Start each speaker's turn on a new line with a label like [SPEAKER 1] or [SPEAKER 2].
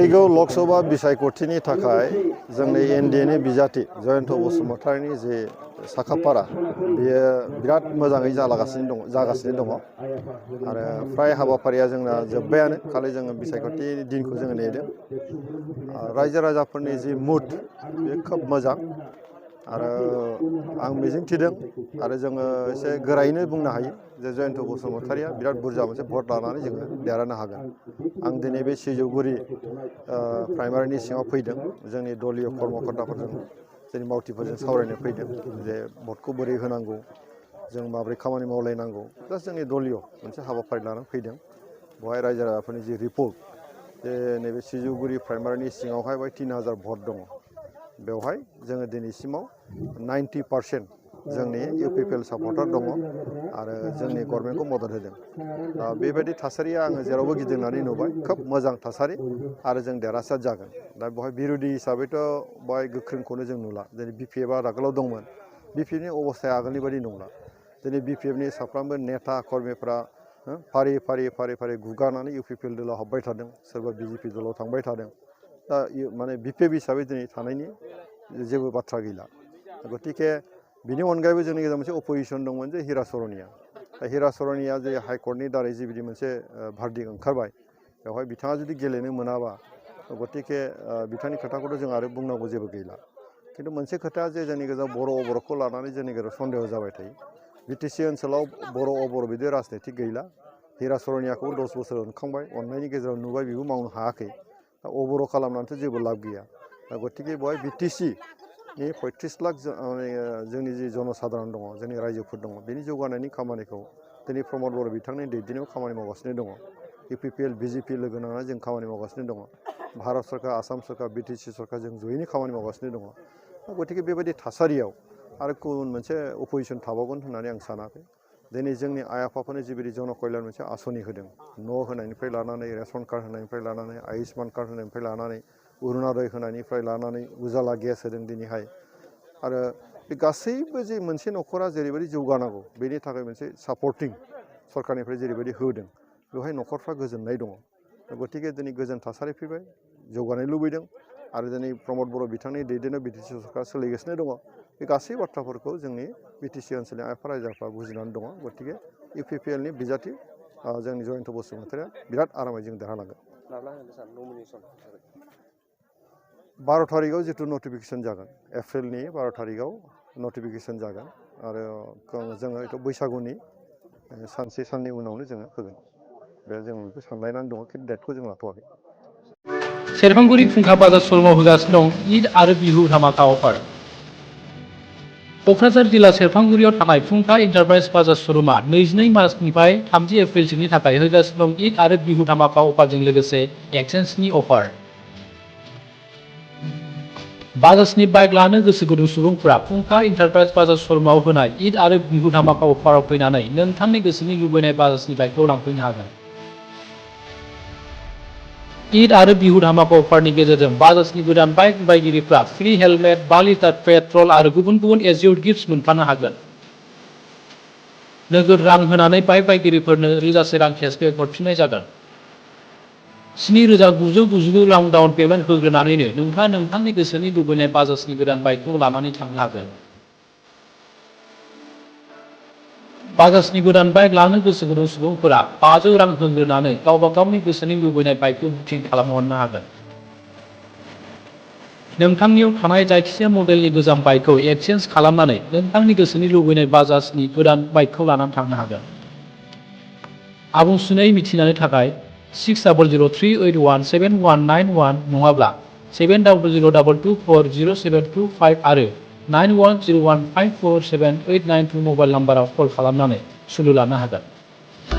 [SPEAKER 1] फैगौ लक'सभा बिसायख'थिनि थाखाय जोंनि एनडिएनि बिजाथि जयन्त बसुमतारीनि जे साखाफारा बेयो बिराद मोजाङै जागासिनो दङ आरो फ्राय हाबाफारिया जोंना जोब्बायानो खालि जोङो बिसायख'थि दिनखौ जोङो नेदों। रायजो राजाफोरनि जि मुड बे खोब मोजां आरो आं मिजिंथिदों आरो जोङो एसे गोरायैनो बुंनो हायो जे जयन्त बसुमतारीया बिराद बुरजा मोनसे भट लानानै जोङो देरहानो हागोन। आं दिनै बे सिजौगुरि प्राइमारिनि सिङाव फैदों जोंनि दलीय कर्मकर्ताफोरजों जोंनि मावथिफोरजों सावरायनो फैदों जे भटखौ बोरै होनांगौ जों माबोरै खामानि मावलायनांगौ जास्ट जोंनि दलीय मोनसे हाबाफारि लानानै फैदों। बेवहाय रायजो राजाफोरनि जि रिपर्ट जे नैबे सिजौगुरि प्राइमारिनि सिङावहाय 3000 भट दङ बेवहाय जोङो दिनैसिमाव 90% जोंनि इउपिपिएल सापर्टार दङ आरो जोंनि गभर्नमेन्टखौ मदद होदों। बेबायदि थासारिया आङो जेरावबो गिदिंनानै नुबाय खोब मोजां थासारि आरो जों देरहासार जागोन। दा बेवहाय बिरोधि हिसाबैथ' बेवहाय गोख्रोंखौनो जों नुला दिनै बिपिएफआ आगोलाव दंमोन बिपिएफनि अबस्थाया आगोलनि बायदि नंला। दिनै बिपिएफनि साफ्रोमबो नेता कर्मिफ्रा फारि फारि गुगानानै इउपिपिएल दलाव हाबबाय थादों सोरबा बिजेपि दलाव थांबाय थादों। दा माने बिपिएफ हिसाबै दिनै थानायनि जेबो बाथ्रा गैला। गतिके बिनि अनगायैबो जोंनि गेजेराव मोनसे अपोजिसन दंमोन जे हिरा सरनिया। दा हिरा सरनिया जे हाइकर्टनि दारै जिबायदि मोनसे भार्डिक्ट ओंखारबाय बेवहाय बिथाङा जुदि गेलेनो मोनाबा गतिके बिथांनि खोथाखौथ' जों आरो बुंनांगौ जेबो गैला। खिन्थु मोनसे खोथा जे जोंनि गेजेराव बर' अबर'खौ लानानै जोंनि गेजेराव सन्देह जाबाय थायो। बिटिसि ओनसोलाव बर' अबर' बिदि राजनितिक गैला। हिरा सरनियाखौ 10 बोसोर मोनखांबाय अननायनि गेजेराव नुबाय बेबो मावनो हायाखै। दा अबर' खालामनानैथ' जेबो लाब गैया। दा गतिके बेवहाय बिटिसिनि 35 लाख जोंनि जि जनसाधारन दङ जोंनि रायजोफोर दङ बेनि जौगानायनि खामानिखौ दिनै प्रमद बर' बिथांनि दैदेननायाव खामानि मावगासिनो दङ। इउपिपिएल बिजेपि लोगो नांनानै जों खामानि मावगासिनो दङ। भारत सरकार आसाम सरकार बिटिसि सरकार जों जयैनो खामानि मावगासिनो दङ। गतिके बेबायदि थासारियाव आरो गुबुन मोनसे अपोजिसन थाबावगोन होननानै आं सानाखै। दिनै जोंनि आइ आफाफोरनो जिबायदि जन कल्याण मोनसे आसनि होदों न' होनायनिफ्राय लानानै रेसन कार्ड होनायनिफ्राय लानानै आयुष्मान कार्ड होनायनिफ्राय लानानै अरुनदय होनायनिफ्राय लानानै उजाला गेस होदों दिनैहाय आरो बे गासैबो जे मोनसे न'खरा जेरैबायदि जौगानांगौ बेनि थाखाय मोनसे सापर्टिं सरकारनिफ्राय जेरैबायदि होदों बेवहाय न'खरफ्रा गोजोननाय दङ। गतिके दिनै गोजोन थासारि फैबाय जौगानाय लुबैदों आरो दिनै प्रमद बर' बिथांनि दैदेननायाव बिटिसि सरकार सोलिगासिनो दङ। बे गासै बाथ्राफोरखौ जोंनि बिटिसि ओनसोलनि आइ आफा रायजोफ्रा बुजिनानै दङ। गतिके इउपिपिएलनि बिजाथि जोंनि जयन्त बसुमतारीया बिराद आरामै जों देरहालांगोन। 12 थारिखआव जिथु नटिफिकेसन जागोन एप्रिलनि 12 थारिखआव नटिफिकेसन जागोन आरो जोङो हयथ' बैसागुनि सानसे साननै उनावनो जोङो होगोन। बे जों बेखौ सानलायनानै दङ खिन्थु डेटखौ जों लाथ'वाखै।
[SPEAKER 2] सेरफांगुरि फुंखा बाजार श'रुमाव होगासिनो दं ईद आरो बिहु धामाका अफार। क'क्राझार जिल्ला सेरफांगुरियाव थानाय फुंखा एन्टारप्राइज बाजार श'रुमा 22 मार्चनिफ्राय 30 एप्रिलसिमनि थाखाय होगासिनो दं ईद आरो बिहु धामाका अफारजों लोगोसे एक्सचेन्जनि अफार। बाजाजनि बाइक लानो गोसो गुदुं सुबुंफोरा फुंखा एन्टारप्राइज बाजार श'रुमाव होनाय ईद आरो बिहु धामाका अफाराव फैनानै नोंथांनि गोसोनि लुबैनाय बाजाजनि बाइकखौ लांफैनो हागोन। ईद आरो बिहु धामाका अफारनि गेजेरजों बाजाजनि गोदान बाइक बायगिरिफ्रा फ्रि हेलमेट 5 लिटार पेट्रल आरो गुबुन गुबुन एज्युर्ड गिफ्ट्स मोनफानो हागोन। नोगोद रां होनानै बाइक बायगिरिफोरनो रोजासे रां केसबेक हरफिननाय जागोन। 7,999 रां डाउन पेमेन्ट होग्रोनानैनो नोंथाङा नोंथांनि गोसोनि लुबैनाय बाजाजनि गोदान बाइकखौ लानानै थांनो हागोन। बाजाजनि गोदान बाइक लानो गोसो गुदुं सुबुंफोरा 500 रां होग्रोनानै गावबा गावनि गोसोनि लुबैनाय बाइकखौ बुकिं खालामहरनो हागोन। नोंथांनियाव थानाय जायखिजाया मडेलनि गोजाम बाइकखौ एक्सचेन्ज खालामनानै नोंथांनि गोसोनि लुबैनाय बाजाजनि गोदान बाइकखौ लानानै थांनो हागोन। आबुंसिनै मिथिनायनि थाखाय 6003817191 नङाब्ला 7002240725 आरो 9101547892 मबाइल नाम्बाराव कल खालामनानै सुलु लानो हागोन।